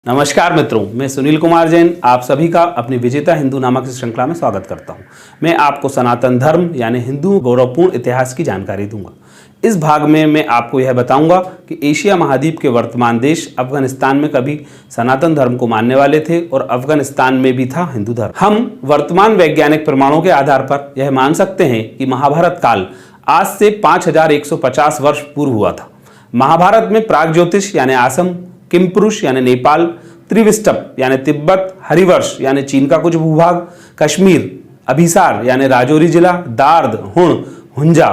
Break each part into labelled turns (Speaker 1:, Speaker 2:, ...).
Speaker 1: नमस्कार मित्रों, मैं सुनील कुमार जैन आप सभी का अपनी विजेता हिंदू नामक इस श्रृंखला में स्वागत करता हूं। मैं आपको सनातन धर्म यानी हिंदू गौरवपूर्ण इतिहास की जानकारी दूंगा। इस भाग में मैं आपको यह बताऊंगा कि एशिया महाद्वीप के वर्तमान देश अफगानिस्तान में कभी सनातन धर्म को मानने वाले थे और अफगानिस्तान में भी था हिंदू धर्म। हम वर्तमान वैज्ञानिक प्रमाणों के आधार पर यह मान सकते हैं कि महाभारत काल आज से 5150 वर्ष पूर्व हुआ था। महाभारत में प्राग ज्योतिष यानी आसम, किमपुरुष यानी नेपाल, त्रिविष्टप यानी तिब्बत, हरिवर्ष यानी चीन का कुछ भूभाग, कश्मीर, अभिसार यानी राजौरी जिला, दार्द, हुण, हुंजा,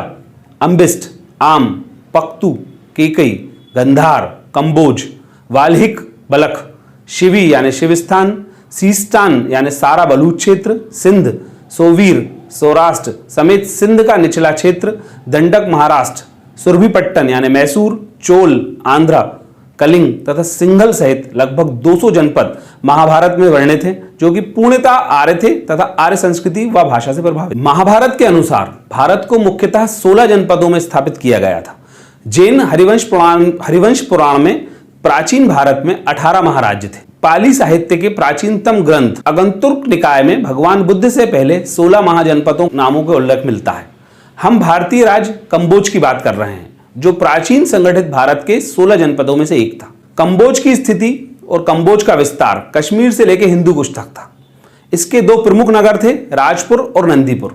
Speaker 1: अम्बिस्ट, आम, पख्तू, केकई, गंधार, कंबोज, वाल्हिक, बलख, शिवी यानी शिविस्थान, सीस्तान यानी सारा बलूच क्षेत्र, सिंध, सोवीर, सौराष्ट्र समेत सिंध का निचला क्षेत्र, दंडक महाराष्ट्र, सुरभिपट्टन यानी मैसूर, चोल आंध्रा, कलिंग तथा सिंघल सहित लगभग 200 जनपद महाभारत में वर्णित हैं, जो कि पूर्णतः आर्य थे तथा आर्य संस्कृति व भाषा से प्रभावित। महाभारत के अनुसार भारत को मुख्यतः 16 जनपदों में स्थापित किया गया था। जैन हरिवंश पुराण में प्राचीन भारत में 18 महाराज्य थे। पाली साहित्य के प्राचीनतम ग्रंथ अगंतुर्क निकाय में भगवान बुद्ध से पहले 16 महाजनपदों नामों का उल्लेख मिलता है। हम भारतीय राज्य कंबोज की बात कर रहे हैं, जो प्राचीन संगठित भारत के 16 जनपदों में से एक था। कंबोज की स्थिति और कंबोज का विस्तार कश्मीर से लेकर हिंदू कुश तक था। इसके दो प्रमुख नगर थे, राजपुर और नंदीपुर।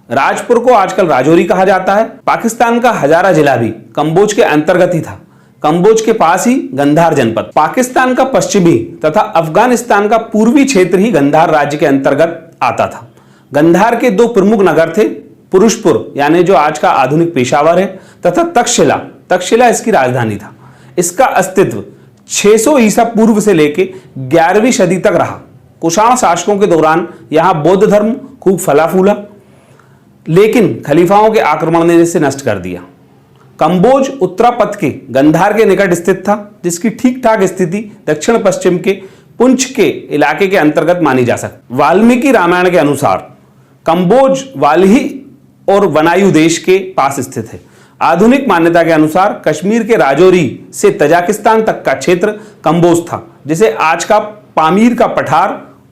Speaker 1: राजपुर को आजकल राजौरी कहा जाता है। पाकिस्तान का हजारा जिला भी कंबोज के अंतर्गत ही था। कंबोज के पास ही गंधार जनपद, पाकिस्तान का पश्चिमी तथा अफगानिस्तान का पूर्वी क्षेत्र ही गंधार राज्य के अंतर्गत आता था। गंधार के दो प्रमुख नगर थे, पुरुषपुर यानी जो आज का आधुनिक पेशावर है, तथा तक्षशिला। तक्षशिला इसकी राजधानी था। इसका अस्तित्व 600 ईसा पूर्व से लेकर 11वीं सदी तक रहा। कुषाण शासकों के दौरान यहां बौद्ध धर्म खूब फला फूला, लेकिन खलीफाओं के आक्रमण ने इसे नष्ट कर दिया। कंबोज उत्तरापथ के गंधार के निकट स्थित था, जिसकी ठीक ठाक स्थिति दक्षिण पश्चिम के पुंछ के इलाके के अंतर्गत मानी जा सकती। वाल्मीकि रामायण के अनुसार कंबोज वाल्ही और वनायु देश के पास स्थित है। आधुनिक मान्यता के अनुसार कश्मीर के राजौरी से तजाकिस्तान तक का क्षेत्र कंबोज था, जिसे आज का पामीर का पठार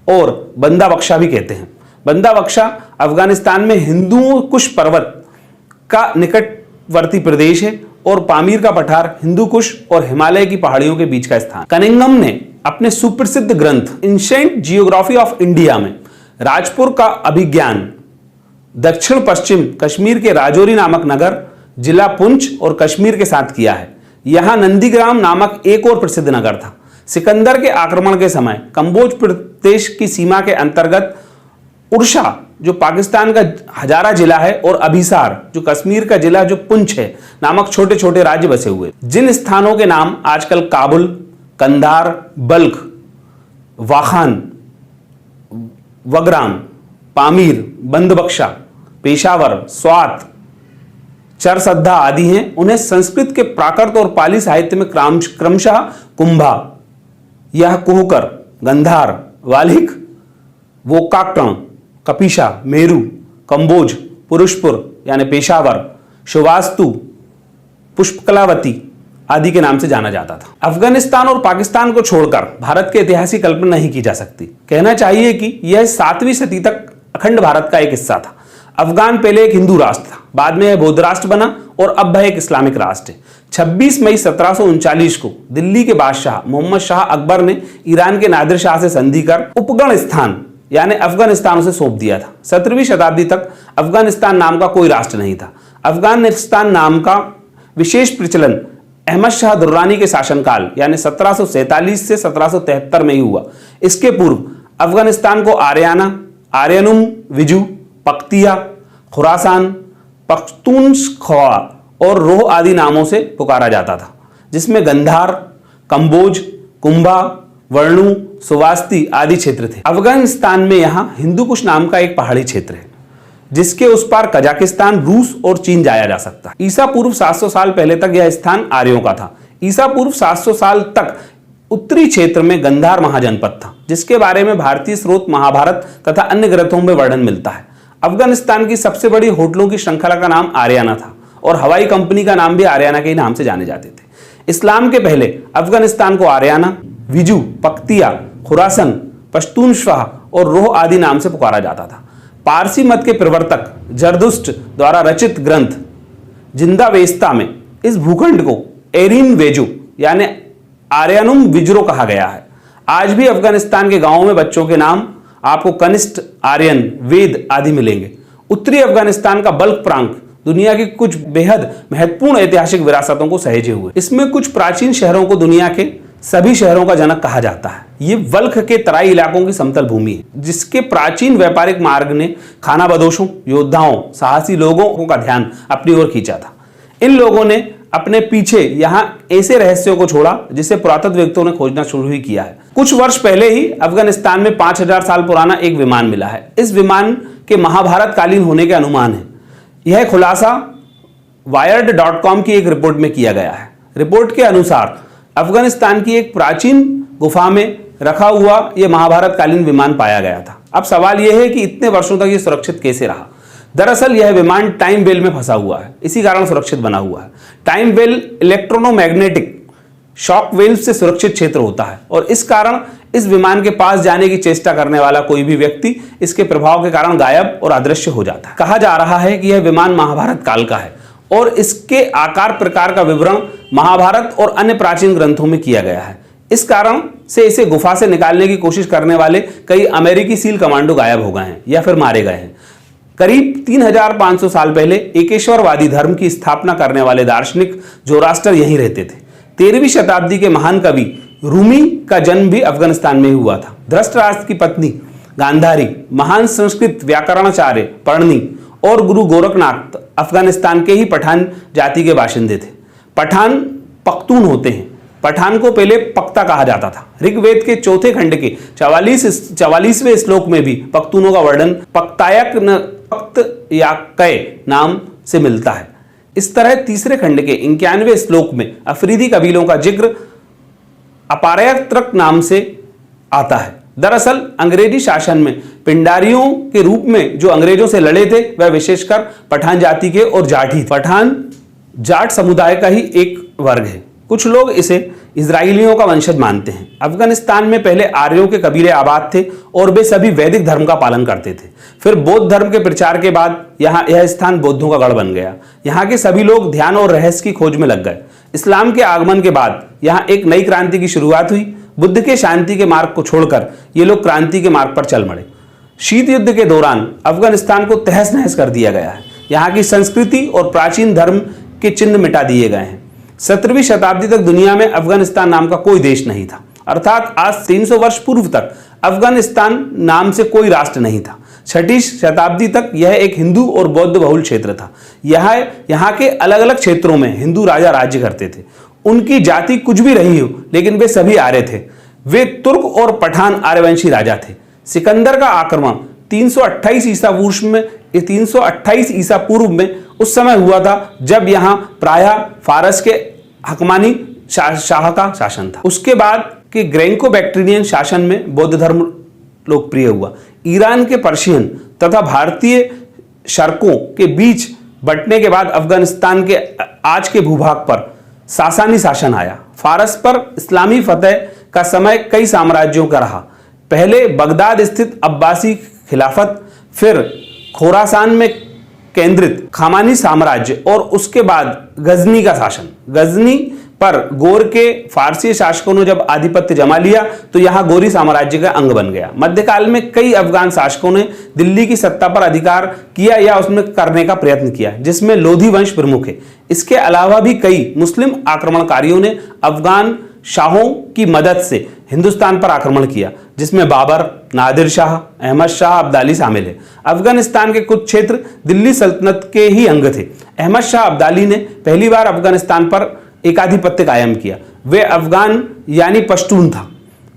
Speaker 1: और बंदा बख्शा भी कहते हैं। बंदा बख्शा अफगानिस्तान में हिंदू कुश पर्वत का निकटवर्ती प्रदेश है और पामीर का पठार हिंदू कुश और हिमालय की पहाड़ियों के बीच का स्थान। कनिंघम ने अपने सुप्रसिद्ध ग्रंथ एंशिएंट जियोग्राफी ऑफ इंडिया में राजपुर का अभिज्ञान दक्षिण पश्चिम कश्मीर के राजौरी नामक नगर, जिला पुंछ और कश्मीर के साथ किया है। यहां नंदीग्राम नामक एक और प्रसिद्ध नगर था। सिकंदर के आक्रमण के समय कंबोज प्रदेश की सीमा के अंतर्गत उड़शा जो पाकिस्तान का हजारा जिला है और अभिसार जो कश्मीर का जिला जो पुंछ है नामक छोटे छोटे राज्य बसे हुए, जिन स्थानों के नाम आजकल काबुल, कंधार, बल्ख, वाखान, वग्राम, पामीर, बंदबख्शा, पेशावर, स्वात, चरसद्दा आदि हैं, उन्हें संस्कृत के प्राकृत और पाली साहित्य में क्रमशः कुंभा, यह कुहकर, गंधार, वाल्हिक, वोकाक्टण, कपिशा, मेरू, कंबोज, पुरुषपुर यानी पेशावर, शुवास्तु, पुष्पकलावती आदि के नाम से जाना जाता था। अफगानिस्तान और पाकिस्तान को छोड़कर भारत के इतिहास की कल्पना नहीं की जा सकती। कहना चाहिए कि यह 7वीं सदी तक अखंड भारत का एक हिस्सा था। अफगान पहले एक हिंदू राष्ट्र था, बाद में यह बौद्ध राष्ट्र बना और अब वह एक इस्लामिक राष्ट्र है। 26 मई 1739 को दिल्ली के बादशाह मोहम्मद शाह अकबर ने ईरान के नादिर शाह से संधि कर उपगण स्थान यानी अफगानिस्तान उसे सौंप दिया था। 17वीं शताब्दी तक अफगानिस्तान नाम का कोई राष्ट्र नहीं था। अफगानिस्तान नाम का विशेष प्रचलन अहमद शाह दुर्रानी के शासनकाल यानी 1747 से 1773 में ही हुआ। इसके पूर्व अफगानिस्तान को आर्याना, आर्यनुम, विजू, पख्तिया, खुरासान, पख्तूनख्वा और रोह आदि नामों से पुकारा जाता था, जिसमें गंधार, कंबोज, कुंभा, वर्णु, सुवास्ती आदि क्षेत्र थे। अफगानिस्तान में यहां हिंदू कुश नाम का एक पहाड़ी क्षेत्र है, जिसके उस पार कजाकिस्तान, रूस और चीन जाया जा सकता है। ईसा पूर्व 700 साल पहले तक यह स्थान आर्यों का था। ईसा पूर्व 700 साल तक उत्तरी क्षेत्र में गंधार महाजनपद था, जिसके बारे में भारतीय स्रोत महाभारत तथा अन्य ग्रंथों में वर्णन मिलता है। अफगानिस्तान की सबसे बड़ी होटलों की श्रृंखला का नाम आर्याना था और हवाई कंपनी का नाम भी आर्याना के नाम से जाने जाते थे। इस्लाम के पहले अफगानिस्तान को आर्याना, विजू, पख्तिया, खुरासन, पश्तूनख्वा और रोह आदि नाम से पुकारा जाता था। पारसी मत के प्रवर्तक जरदुश्त द्वारा रचित ग्रंथ जिंदावेस्ता में इस भूखंड को एरिन वेजू यानी आर्यानुम विजरो कहा गया है। आज भी अफगानिस्तान के गांवों में बच्चों के नाम आपको कनिष्ठ, आर्यन, वेद आदि मिलेंगे। उत्तरी अफगानिस्तान का बल्ख प्रांत दुनिया की कुछ बेहद महत्वपूर्ण ऐतिहासिक विरासतों को सहेजे हुए। इसमें कुछ प्राचीन शहरों को दुनिया के सभी शहरों का जनक कहा जाता है। ये बल्ख के तराई इलाकों की समतल भूमि है, जिसके प्राचीन व्यापारिक मार्ग ने खानाबदोशों, योद्धाओं, साहसी लोगों का ध्यान अपनी ओर खींचा था। इन लोगों ने अपने पीछे यहाँ ऐसे रहस्यों को छोड़ा जिसे पुरातत्वविदों ने खोजना शुरू ही किया है। कुछ वर्ष पहले ही अफगानिस्तान में 5000 साल पुराना एक विमान मिला है। इस विमान के महाभारत कालीन होने के अनुमान है। यह खुलासा wired.com की एक रिपोर्ट में किया गया है। रिपोर्ट के अनुसार अफगानिस्तान की एक प्राचीन गुफा में रखा हुआ यह महाभारत कालीन विमान पाया गया था। अब सवाल यह है कि इतने वर्षों तक यह सुरक्षित कैसे रहा। दरअसल यह विमान टाइम वेल में फंसा हुआ है, इसी कारण सुरक्षित बना हुआ है। Time well electromagnetic shock wave से सुरक्षित क्षेत्र होता है और इस कारण इस विमान के पास जाने की चेष्टा करने वाला कोई भी व्यक्ति इसके प्रभाव के कारण गायब और अदृश्य हो जाता है। कहा जा रहा है कि यह विमान महाभारत काल का है और इसके आकार प्रकार का विवरण महाभारत और अन्य प्राचीन ग्रंथों में किया गया है। इस कारण से इसे गुफा से निकालने की कोशिश करने वाले कई अमेरिकी सील कमांडो गायब हो गए हैं या फिर मारे गए हैं। करीब 3500 साल पहले एकेश्वरवादी धर्म की स्थापना करने वाले दार्शनिक जोरास्टर यहीं रहते थे। 13वीं शताब्दी के महान कवि रूमी का जन्म भी अफगानिस्तान में हुआ था। धृतराष्ट्र की पत्नी गांधारी, महान संस्कृत व्याकरणाचार्य पर्णी और गुरु गोरखनाथ अफगानिस्तान के ही पठान जाति के बाशिंदे थे। पठान पख्तून होते हैं। पठान को पहले पख्ता कहा जाता था। ऋग्वेद के चौथे खंड के 44वें श्लोक में भी पख्तूनों का वर्णन पख्तायक न पख्तयाकय नाम से मिलता है। इस तरह तीसरे खंड के 91वें श्लोक में अफरीदी कबीलों का जिक्र अपारयत्रक नाम से आता है। दरअसल अंग्रेजी शासन में पिंडारियों के रूप में जो अंग्रेजों से लड़े थे वह विशेषकर पठान जाति के और जाट ही। पठान जाट समुदाय का ही एक वर्ग है। कुछ लोग इसे इजराइलियों का वंशज मानते हैं। अफगानिस्तान में पहले आर्यों के कबीले आबाद थे और वे सभी वैदिक धर्म का पालन करते थे। फिर बौद्ध धर्म के प्रचार के बाद यह स्थान बौद्धों का गढ़ बन गया। यहाँ के सभी लोग ध्यान और रहस्य की खोज में लग गए। इस्लाम के आगमन के बाद यहाँ एक नई क्रांति की शुरुआत हुई। बुद्ध के शांति के मार्ग को छोड़कर ये लोग क्रांति के मार्ग पर चल पड़े। शीत युद्ध के दौरान अफगानिस्तान को तहस नहस कर दिया गया है। यहाँ की संस्कृति और प्राचीन धर्म के चिन्ह मिटा दिए गए हैं। 17वीं शताब्दी तक दुनिया में अफगानिस्तान नाम का कोई देश नहीं था, अर्थात आज 300 वर्ष पूर्व तक अफगानिस्तान नाम से कोई राष्ट्र नहीं था। 6वीं शताब्दी तक यह एक हिंदू और बौद्ध बहुल क्षेत्र था। यहाँ के अलग अलग क्षेत्रों में हिंदू राजा राज्य करते थे। उनकी जाति कुछ भी रही हो, लेकिन वे सभी आर्य थे। वे तुर्क और पठान आर्यवंशी राजा थे। सिकंदर का आक्रमण 328 ईसा पूर्व में उस समय हुआ था जब यहाँ प्रायः फारस के हकमानी शाह का शासन था। उसके बाद के ग्रेंको बैक्ट्रियन शासन में बौद्ध धर्म लोकप्रिय हुआ। ईरान के पर्शियन तथा भारतीय शर्कों के बीच बंटने के बाद अफगानिस्तान के आज के भूभाग पर सासानी शासन आया। फारस पर इस्लामी फतह का समय कई साम्राज्यों का रहा। पहले बगदाद स्थित अब्बासी खिलाफत, फिर खोरासान में केंद्रित खामानी साम्राज्य और उसके बाद गजनी का शासन। गजनी पर गोर के फारसी शासकों ने जब आधिपत्य जमा लिया तो यहां गोरी साम्राज्य का अंग बन गया। मध्यकाल में कई अफगान शासकों ने दिल्ली की सत्ता पर अधिकार किया या उसमें करने का प्रयत्न किया, जिसमें लोधी वंश प्रमुख है। इसके अलावा भी कई मुस्लिम आक्रमणकारियों ने अफगान शाहों की मदद से हिंदुस्तान पर आक्रमण किया, जिसमें बाबर, नादिर शाह, अहमद शाह अब्दाली शामिल है। अफगानिस्तान के कुछ क्षेत्र दिल्ली सल्तनत के ही अंग थे। अहमद शाह अब्दाली ने पहली बार अफगानिस्तान पर एकाधिपत्य कायम किया। वे अफगान यानी पश्तून था।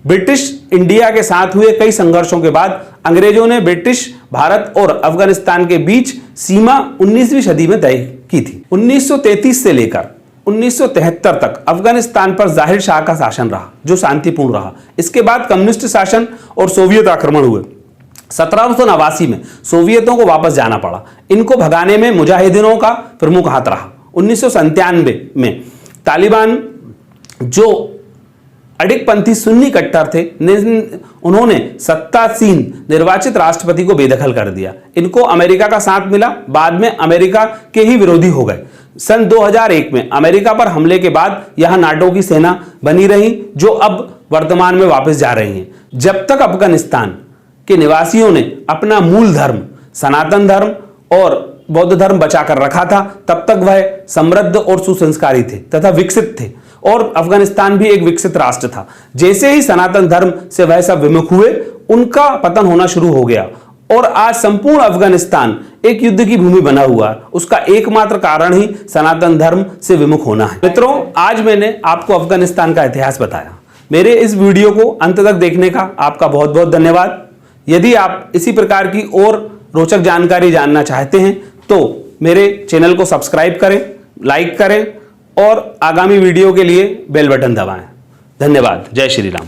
Speaker 1: ब्रिटिश इंडिया के साथ हुए कई संघर्षों के बाद अंग्रेजों ने ब्रिटिश भारत और अफगानिस्तान के बीच सीमा 19वीं सदी में तय की थी। 1933 से लेकर 1973 तक अफगानिस्तान पर जाहिर शाह का शासन रहा, जो शांतिपूर्ण रहा। इसके बाद कम्युनिस्ट शासन और सोवियत आक्रमण हुए। 1789 में सोवियतों को वापस जाना पड़ा। इनको भगाने में मुजाहिदीनों का प्रमुख हाथ रहा। 1997 में तालिबान, जो अडिगपंथी सुन्नी कट्टर थे। उन्होंने सत्तासीन निर्वाचित राष्ट्रपति को बेदखल कर दिया। इनको अमेरिका का साथ मिला, बाद में अमेरिका के ही विरोधी हो गए। सन 2001 में अमेरिका पर हमले के बाद यहां नाटो की सेना बनी रही, जो अब वर्तमान में वापस जा रही हैं। जब तक अफगानिस्तान के निवासियों ने अपना मूल धर्म सनातन धर्म और बौद्ध धर्म बचाकर रखा था, तब तक वह समृद्ध और सुसंस्कारी थे तथा विकसित थे, और अफगानिस्तान भी एक विकसित राष्ट्र था। जैसे ही सनातन धर्म से वह सब विमुख हुए, उनका पतन होना शुरू हो गया और आज संपूर्ण अफगानिस्तान एक युद्ध की भूमि बना हुआ है। उसका एकमात्र कारण ही सनातन धर्म से विमुख होना है। मित्रों, आज मैंने आपको अफगानिस्तान का इतिहास बताया। मेरे इस वीडियो को अंत तक देखने का आपका बहुत बहुत धन्यवाद। यदि आप इसी प्रकार की और रोचक जानकारी जानना चाहते हैं तो मेरे चैनल को सब्सक्राइब करें, लाइक करें और आगामी वीडियो के लिए बेल बटन दबाएं। धन्यवाद। जय श्री राम।